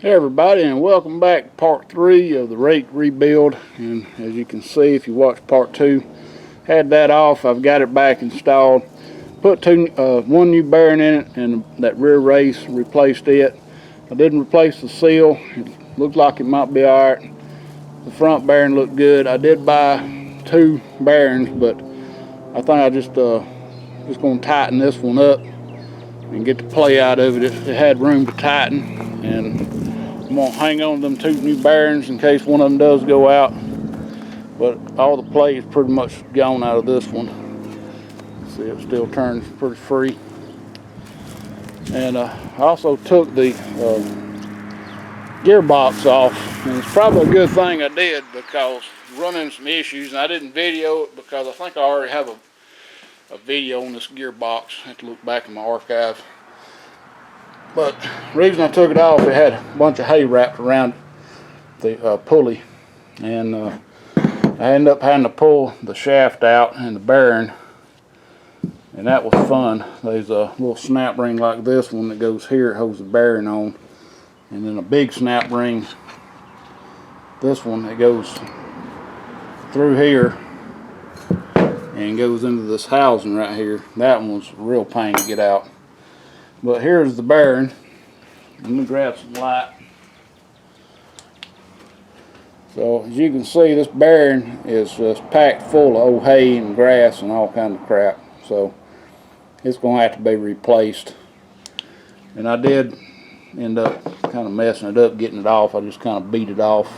Hey everybody, and welcome back to part 3 of the Rake rebuild. And as you can see, if you watch part 2, had that off, I've got it back installed. Put one new bearing in it, and that rear race, replaced it. I didn't replace the seal. It looked like it might be alright. The front bearing looked good. I did buy 2 bearings, but I think I just going to tighten this one up and get the play out of it. It had room to tighten, and I'm going to hang on to them 2 new bearings in case one of them does go out. But all the play is pretty much gone out of this one. See, it still turns pretty free. And I also took the gearbox off. And it's probably a good thing I did, because running some issues, and I didn't video it because I think I already have a video on this gearbox. I have to look back in my archive. But the reason I took it off, it had a bunch of hay wrapped around the pulley, and I ended up having to pull the shaft out and the bearing, and that was fun. There's a little snap ring like this one that goes here, it holds the bearing on, and then a big snap ring, this one, that goes through here and goes into this housing right here. That one was a real pain to get out. But here's the bearing. Let me grab some light. So as you can see, this bearing is just packed full of old hay and grass and all kind of crap. So it's going to have to be replaced. And I did end up kind of messing it up getting it off. I just kind of beat it off.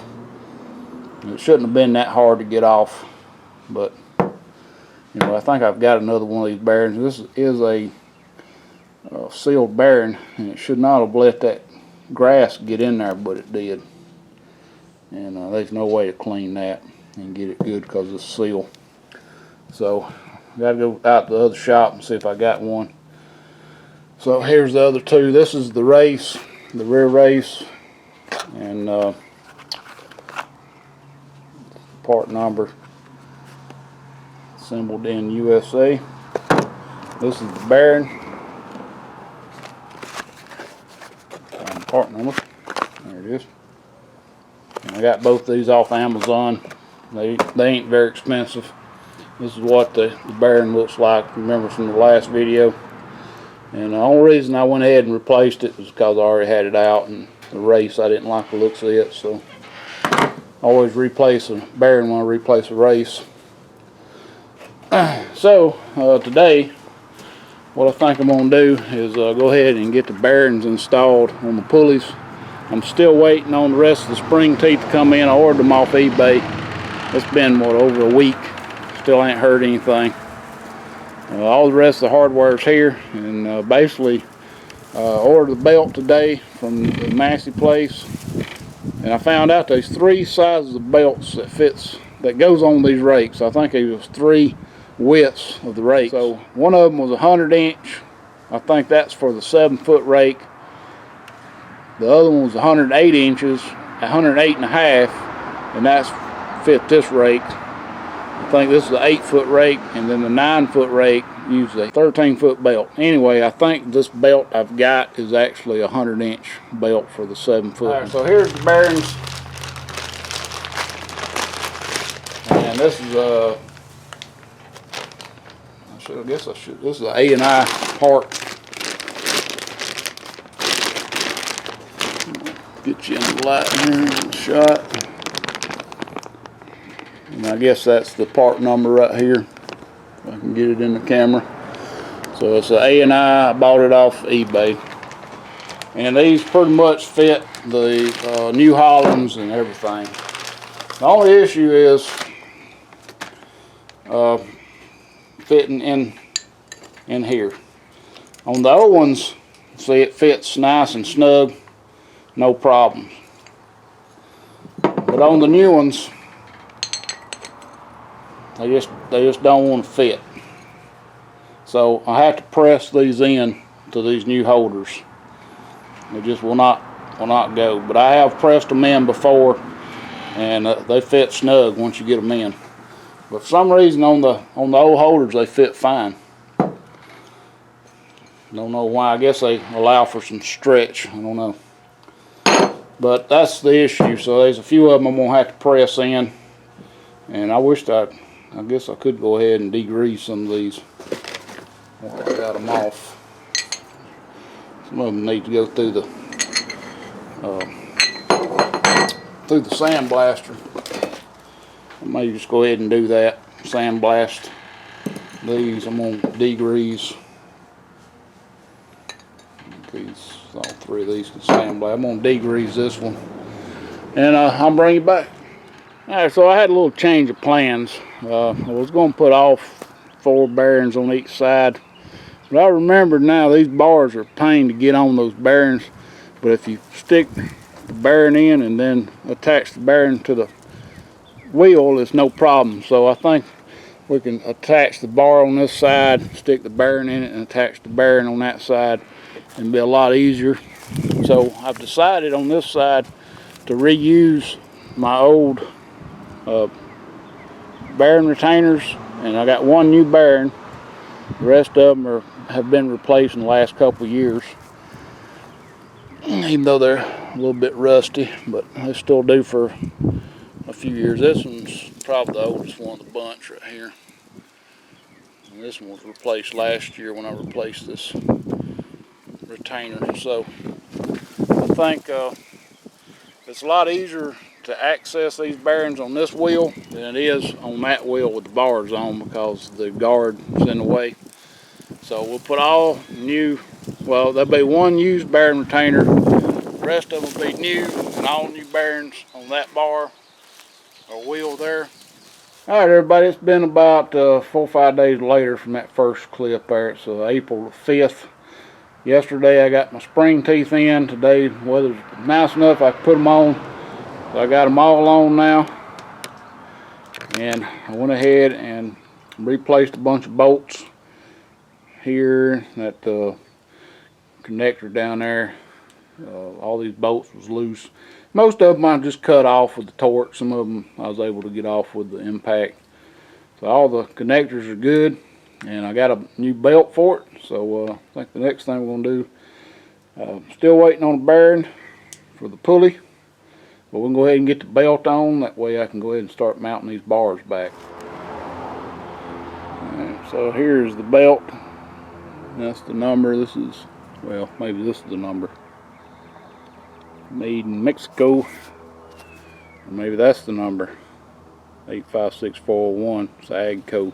It shouldn't have been that hard to get off, but you know, I think I've got another one of these bearings. This is a sealed bearing, and it should not have let that grass get in there, but it did. And there's no way to clean that and get it good because it's sealed. So I got to go out to the other shop and see if I got one. So here's the other 2. This is the race, the rear race, and part number assembled in USA. This is the bearing. Part number. There it is. And I got both these off Amazon. They ain't very expensive. This is what the bearing looks like. Remember from the last video. And the only reason I went ahead and replaced it was because I already had it out, and the race, I didn't like the looks of it. So I always replace a bearing when I replace a race. So today, what I think I'm going to do is go ahead and get the bearings installed on the pulleys. I'm still waiting on the rest of the spring teeth to come in. I ordered them off eBay. It's been, over a week. Still ain't heard anything. All the rest of the hardware's here. And basically, ordered the belt today from the Massey place. And I found out there's 3 sizes of belts that goes on these rakes. I think it was 3 widths of the rake. So one of them was 100 inch. I think that's for the 7-foot rake. The other one was 108 inches, 108 and a half, and that's fit this rake. I think this is the 8-foot rake, and then the 9-foot rake uses a 13-foot belt. Anyway, I think this belt I've got is actually a 100-inch belt for the 7-foot. All right, so here's the bearings, and this is this is an A&I part. Get you in the light here in the shot. And I guess that's the part number right here. If I can get it in the camera. So it's an A&I. I bought it off eBay. And these pretty much fit the New Hollands and everything. The only issue is fitting in here. On the old ones, see, it fits nice and snug, no problems. But on the new ones, they just don't want to fit. So I have to press these in to these new holders. They just will not go. But I have pressed them in before, and they fit snug once you get them in. But for some reason on the old holders they fit fine. Don't know why. I guess they allow for some stretch. I don't know. But that's the issue. So there's a few of them I'm gonna have to press in, and I guess I could go ahead and degrease some of these while I got them off. Some of them need to go through the sandblaster. I may just go ahead and do that. Sandblast these. I'm gonna degrease these. All three of these can sandblast. I'm gonna degrease this one, and I'll bring it back. All right, so I had a little change of plans. I was gonna put all 4 bearings on each side, but I remember now these bars are a pain to get on those bearings. But if you stick the bearing in and then attach the bearing to the wheel, it's no problem. So I think we can attach the bar on this side, stick the bearing in it, and attach the bearing on that side, and be a lot easier. So I've decided on this side to reuse my old bearing retainers, and I got 1 new bearing. The rest of them have been replaced in the last couple of years, even though they're a little bit rusty, but they still do for a few years. This one's probably the oldest one of the bunch right here. And this one was replaced last year when I replaced this retainer. So I think it's a lot easier to access these bearings on this wheel than it is on that wheel with the bars on, because the guard is in the way. So we'll put all new, well, there'll be 1 used bearing retainer. The rest of them will be new, and all new bearings on that bar or wheel there. All right, everybody, it's been about 4 or 5 days later from that first clip there. It's April the 5th. Yesterday I got my spring teeth in. Today the weather's nice enough I could put them on. So I got them all on now. And I went ahead and replaced a bunch of bolts here. That connector down there, all these bolts was loose. Most of them I just cut off with the torch. Some of them I was able to get off with the impact. So all the connectors are good, and I got a new belt for it. So I think the next thing we're going to do, still waiting on a bearing for the pulley, but we'll go ahead and get the belt on. That way I can go ahead and start mounting these bars back. Alright, so here's the belt. That's the number. This is, well, maybe this is the number. Made in Mexico, or maybe that's the number, 856401. It's AGCO.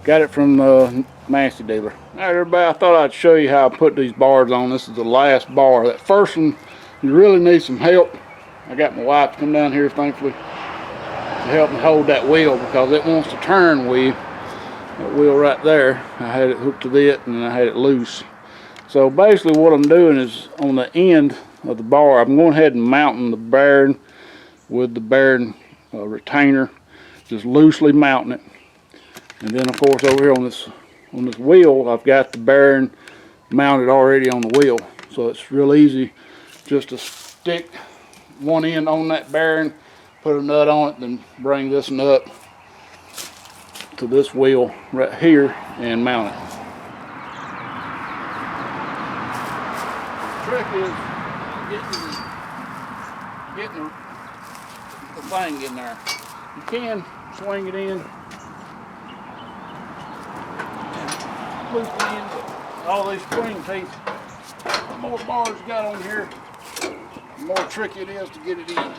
Got it from the Massey dealer. All right, everybody, I thought I'd show you how I put these bars on. This is the last bar. That first one, you really need some help. I got my wife to come down here, thankfully, to help me hold that wheel, because it wants to turn with that wheel right there. I had it hooked to it, and I had it loose. So basically what I'm doing is, on the end of the bar, I'm going ahead and mounting the bearing with the bearing retainer, just loosely mounting it. And then of course over here on this wheel, I've got the bearing mounted already on the wheel. So it's real easy just to stick one end on that bearing, put a nut on it, then bring this nut to this wheel right here and mount it. The trick is getting the thing in there. You can swing it in and loop it in, but all these spring teeth, the more bars you got on here, the more tricky it is to get it in.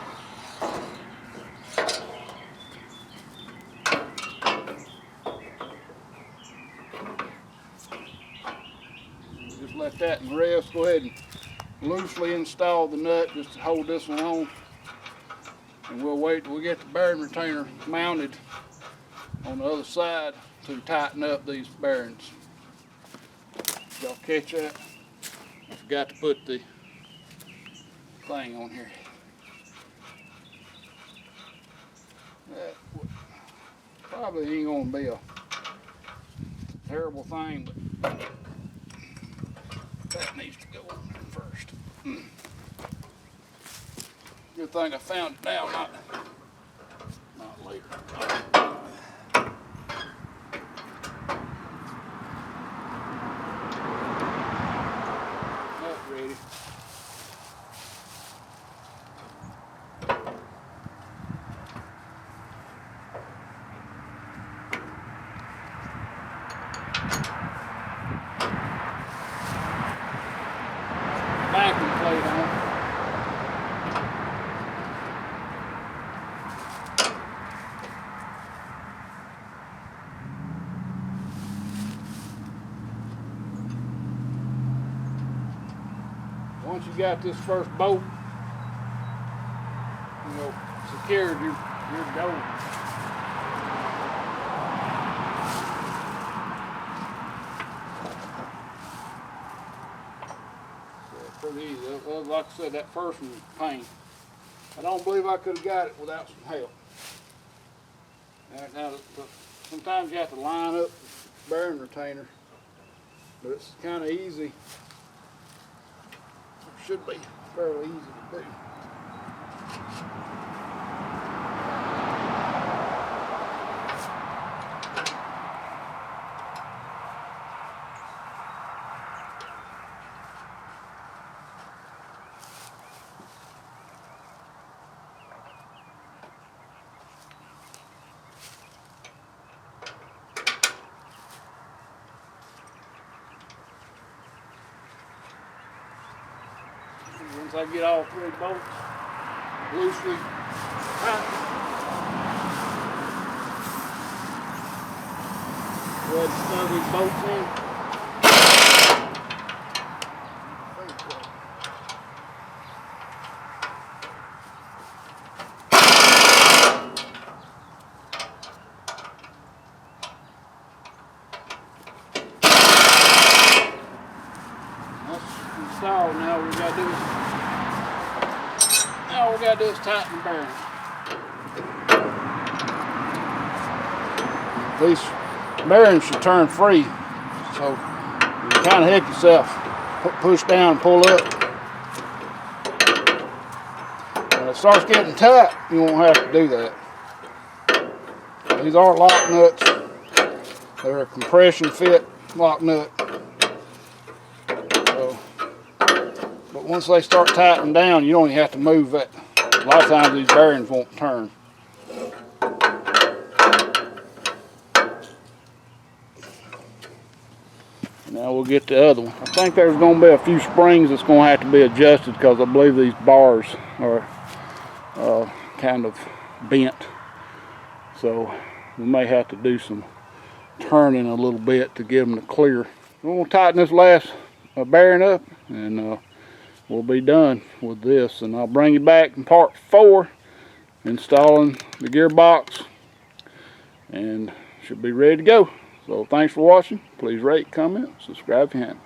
Just let that rest. Go ahead and loosely install the nut just to hold this one on, and we'll wait till we get the bearing retainer mounted on the other side to tighten up these bearings. Y'all catch that? I forgot to put the thing on here. That probably ain't gonna be a terrible thing, but that needs to go on first. Good thing I found it now, not later. That's ready. once you got this first bolt, secured, you're golden. Pretty easy. Like I said, that first one was pain. I don't believe I could have got it without some help. Now, sometimes you have to line up the bearing retainer, but it's kind of easy. It should be fairly easy to do. Once I get all 3 bolts loosely tight, go ahead and snug these bolts in. That's installed. Now we got to do is all we got to do is tighten the bearing. These bearings should turn free, so you kind of help yourself. Push down and pull up. When it starts getting tight, you won't have to do that. These are lock nuts. They're a compression fit lock nut. But once they start tightening down, you don't even have to move that. A lot of times these bearings won't turn. Now we'll get the other one. I think there's going to be a few springs that's going to have to be adjusted because I believe these bars are kind of bent. So we may have to do some turning a little bit to give them the clear. We're going to tighten this last bearing up, and we'll be done with this. And I'll bring you back in part 4, installing the gearbox, and should be ready to go. So thanks for watching. Please rate, comment, subscribe if you haven't.